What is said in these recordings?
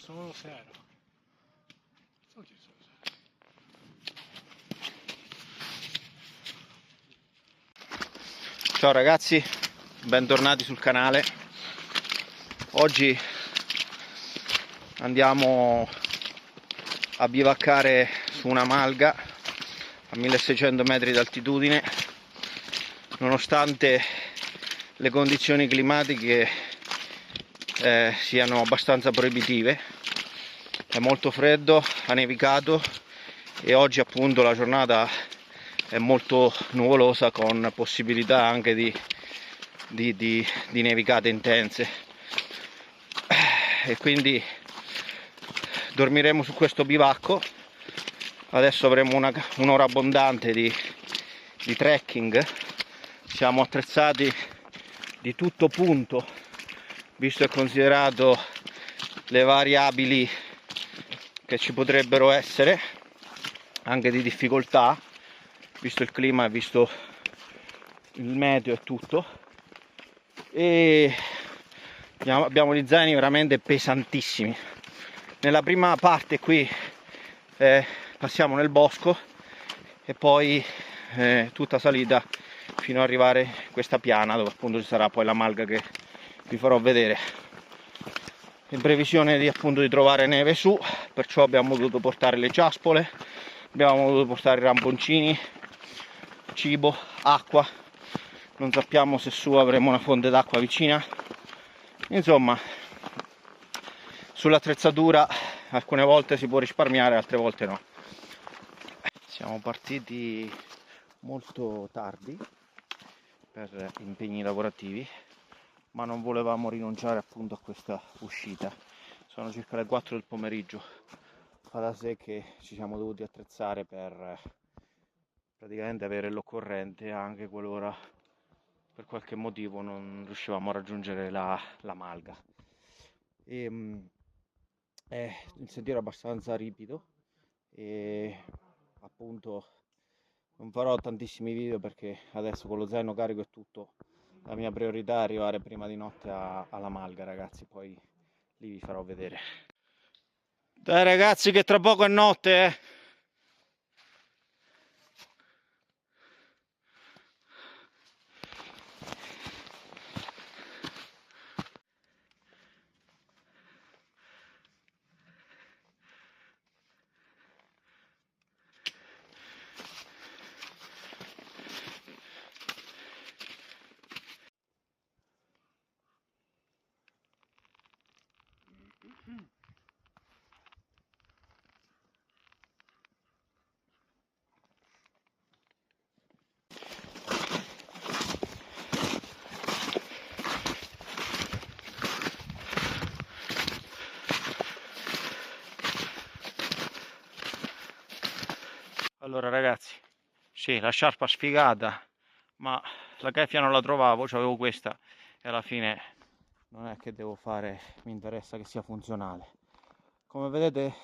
Sono serio. Ciao ragazzi, bentornati sul canale. Oggi andiamo a bivaccare su una malga a 1600 metri d'altitudine, nonostante le condizioni climatiche siano abbastanza proibitive. È molto freddo, ha nevicato e oggi appunto la giornata è molto nuvolosa, con possibilità anche di nevicate intense, e quindi dormiremo su questo bivacco. Adesso avremo un'ora abbondante di trekking. Siamo attrezzati di tutto punto, visto e considerato le variabili che ci potrebbero essere, anche di difficoltà, visto il clima, visto il meteo e tutto. E abbiamo gli zaini veramente pesantissimi. Nella prima parte qui passiamo nel bosco e poi tutta salita fino ad arrivare in questa piana, dove appunto ci sarà poi la malga che vi farò vedere, in previsione di trovare neve su. Perciò abbiamo dovuto portare le ciaspole, abbiamo dovuto portare i ramponcini, cibo, acqua. Non sappiamo se su avremo una fonte d'acqua vicina. Insomma, sull'attrezzatura alcune volte si può risparmiare, altre volte no. Siamo partiti molto tardi per impegni lavorativi, ma non volevamo rinunciare appunto a questa uscita. Sono circa le 4 del pomeriggio. Fa da sé che ci siamo dovuti attrezzare per praticamente avere l'occorrente anche qualora per qualche motivo non riuscivamo a raggiungere la malga. Il sentiero è abbastanza ripido e appunto non farò tantissimi video, perché adesso con lo zaino carico e tutto la mia priorità è arrivare prima di notte alla malga, ragazzi. Poi lì vi farò vedere. Dai ragazzi, che tra poco è notte, eh! Allora ragazzi, sì, la sciarpa sfigata, ma la caffia non la trovavo, avevo questa e alla fine non è che devo fare, mi interessa che sia funzionale. Come vedete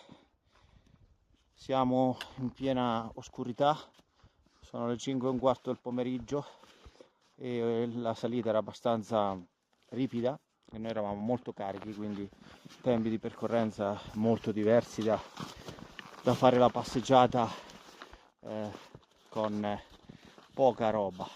siamo in piena oscurità, sono le 5:15 del pomeriggio e la salita era abbastanza ripida e noi eravamo molto carichi, quindi tempi di percorrenza molto diversi da fare la passeggiata con poca roba.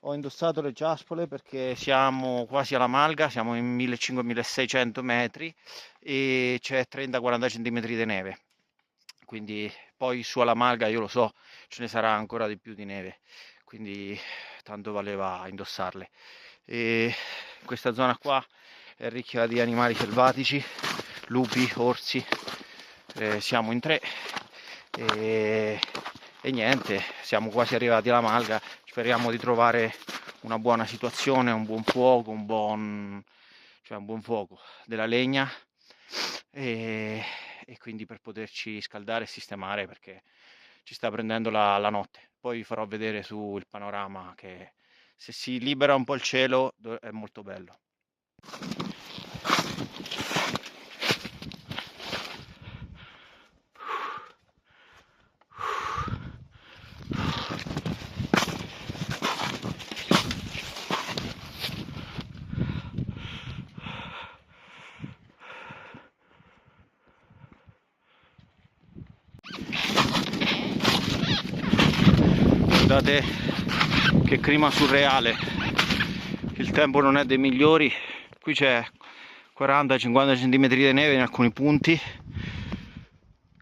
Ho indossato le ciaspole perché siamo quasi alla malga, siamo in 1500-1600 metri e c'è 30-40 cm di neve, quindi poi su alla malga, io lo so, ce ne sarà ancora di più di neve, quindi tanto valeva indossarle. E questa zona qua è ricca di animali selvatici, lupi, orsi. Siamo in 3 e niente, siamo quasi arrivati alla malga. Speriamo di trovare una buona situazione, un buon fuoco, un buon fuoco, della legna e quindi per poterci scaldare e sistemare, perché ci sta prendendo la notte. Poi vi farò vedere sul panorama che se si libera un po' il cielo è molto bello. Guardate che clima surreale, il tempo non è dei migliori, qui c'è 40-50 cm di neve in alcuni punti,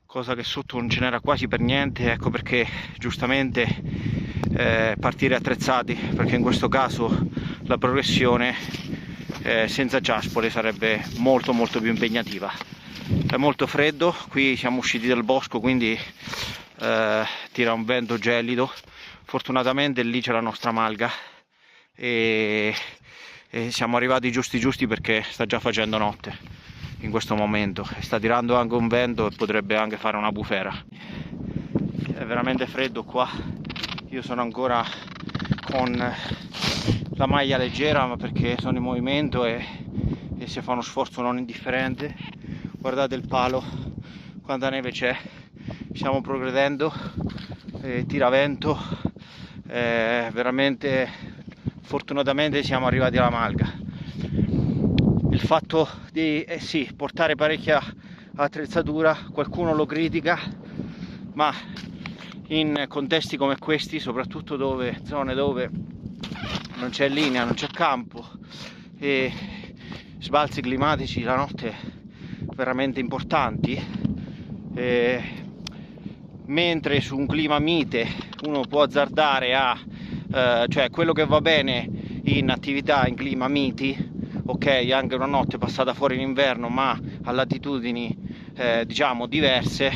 cosa che sotto non ce n'era quasi per niente. Ecco perché giustamente partire attrezzati, perché in questo caso la progressione senza ciaspole sarebbe molto più impegnativa. È molto freddo, qui siamo usciti dal bosco, quindi tira un vento gelido. Fortunatamente lì c'è la nostra malga e siamo arrivati giusti perché sta già facendo notte in questo momento e sta tirando anche un vento e potrebbe anche fare una bufera. È veramente freddo qua, io sono ancora con la maglia leggera, ma perché sono in movimento e si fa uno sforzo non indifferente. Guardate il palo, quanta neve c'è, stiamo progredendo, tira vento, veramente fortunatamente siamo arrivati alla malga. Il fatto di sì, portare parecchia attrezzatura, qualcuno lo critica, ma in contesti come questi, soprattutto zone dove non c'è linea, non c'è campo e sbalzi climatici la notte veramente importanti, mentre su un clima mite uno può azzardare cioè quello che va bene in attività in clima miti, ok, anche una notte passata fuori in inverno ma a latitudini diciamo diverse,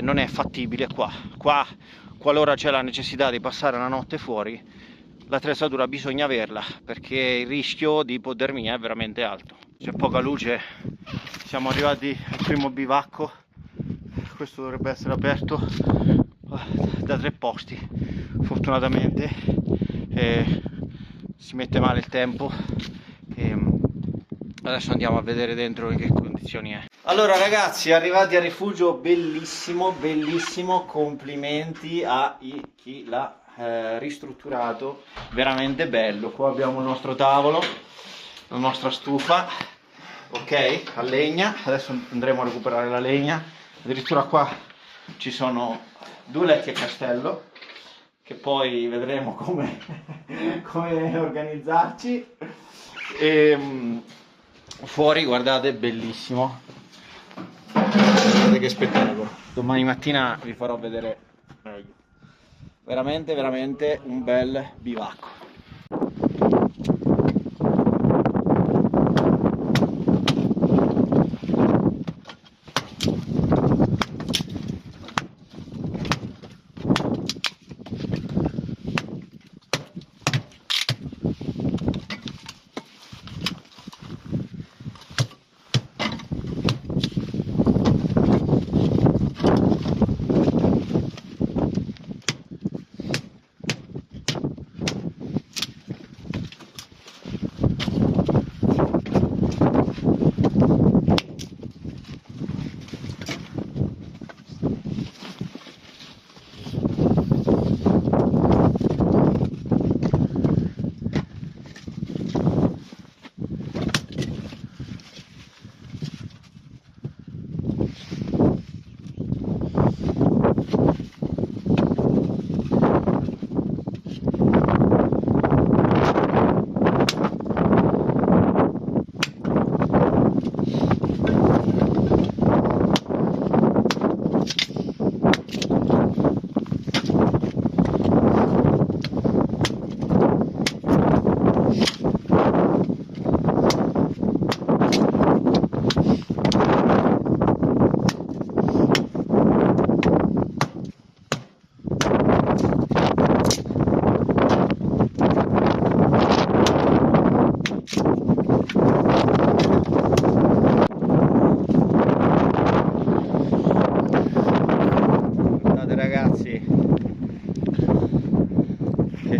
non è fattibile qua. Qualora c'è la necessità di passare una notte fuori, l'attrezzatura bisogna averla, perché il rischio di ipotermia è veramente alto. C'è poca luce, siamo arrivati al primo bivacco, questo dovrebbe essere aperto da 3 posti, fortunatamente si mette male il tempo e adesso andiamo a vedere dentro in che condizioni è. Allora ragazzi, arrivati al rifugio, bellissimo, complimenti a chi l'ha ristrutturato, veramente bello. Qua abbiamo il nostro tavolo, la nostra stufa, ok, a legna, adesso andremo a recuperare la legna. Addirittura qua ci sono 2 letti a castello, che poi vedremo come organizzarci. E fuori, guardate, bellissimo, guardate che spettacolo. Domani mattina vi farò vedere meglio. Veramente un bel bivacco.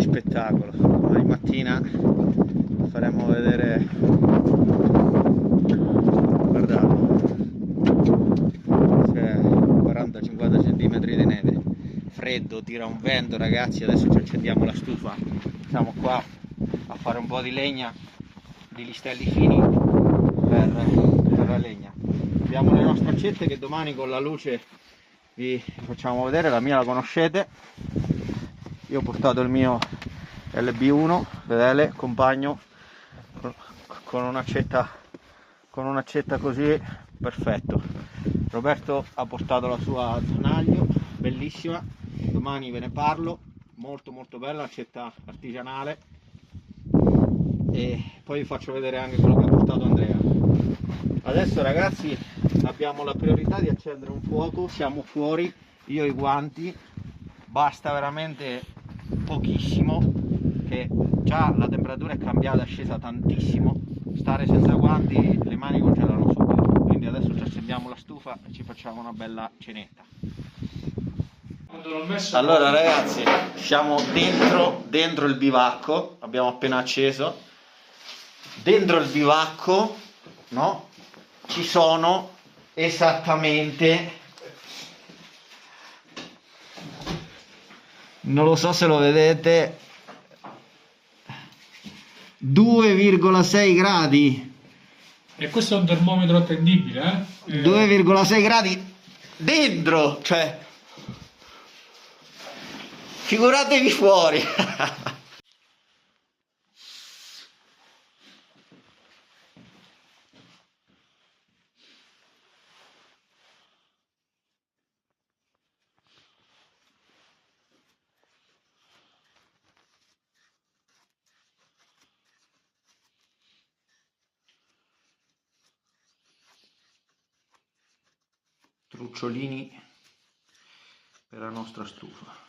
spettacolo. Domani mattina faremo vedere, guardate, c'è 40-50 cm di neve, freddo, tira un vento ragazzi. Adesso ci accendiamo la stufa, siamo qua a fare un po' di legna, di listelli fini per la legna. Abbiamo le nostre accette che domani con la luce vi facciamo vedere. La mia la conoscete, Io ho portato il mio LB1 fedele, compagno, con un'accetta così, perfetto. Roberto ha portato la sua Zanaglio, bellissima, domani ve ne parlo, molto bella, accetta artigianale, e poi vi faccio vedere anche quello che ha portato Andrea. Adesso ragazzi abbiamo la priorità di accendere un fuoco, siamo fuori, io ho i guanti, basta veramente pochissimo, che già la temperatura è cambiata, è scesa tantissimo, stare senza guanti le mani congelano subito, quindi adesso ci accendiamo la stufa e ci facciamo una bella cenetta. Allora ragazzi, siamo dentro il bivacco, abbiamo appena acceso, dentro il bivacco, no? Ci sono esattamente, non lo so se lo vedete, 2,6 gradi. E questo è un termometro attendibile, eh? 2,6 gradi dentro, cioè figuratevi fuori. Trucciolini per la nostra stufa.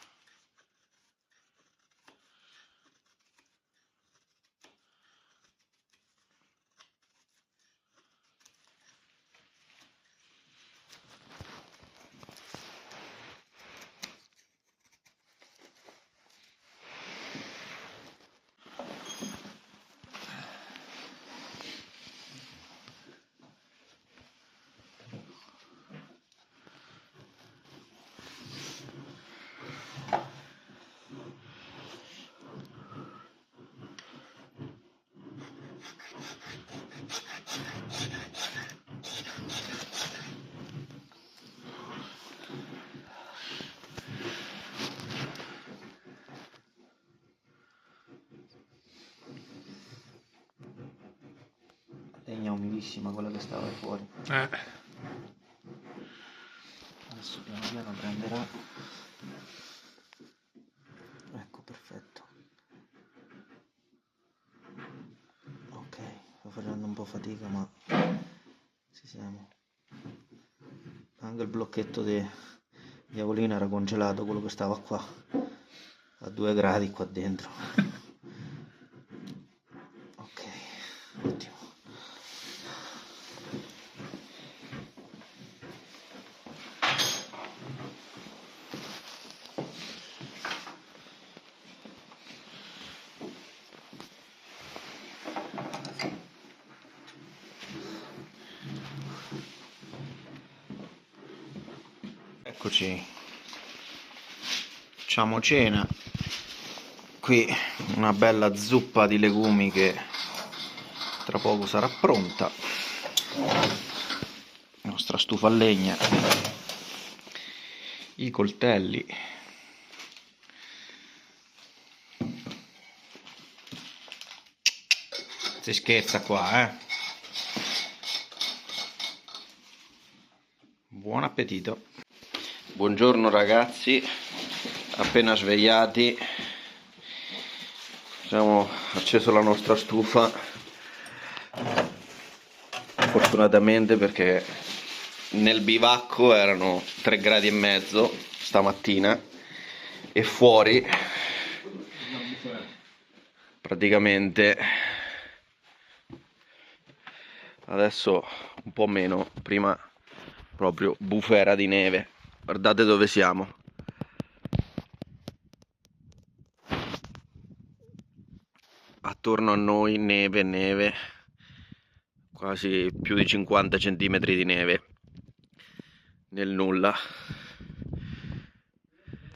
Legna umidissima quella che stava fuori. Adesso piano piano prenderà. Ecco, perfetto. Ok, sto facendo un po' fatica, ma ci siamo. Anche il blocchetto di Avolino era congelato, quello che stava qua a 2 gradi qua dentro. Ok, ottimo. Eccoci, facciamo cena. Qui una bella zuppa di legumi che tra poco sarà pronta. La nostra stufa a legna, i coltelli. Si scherza qua, eh? Buon appetito. Buongiorno ragazzi, appena svegliati, abbiamo acceso la nostra stufa, fortunatamente, perché nel bivacco erano 3 gradi e mezzo stamattina e fuori praticamente adesso un po' meno, prima proprio bufera di neve. Guardate dove siamo. Attorno a noi neve, quasi più di 50 centimetri di neve nel nulla.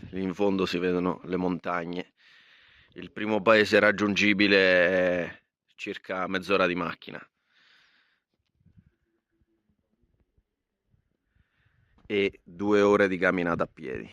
Lì in fondo si vedono le montagne. Il primo paese raggiungibile è circa mezz'ora di macchina e 2 ore di camminata a piedi.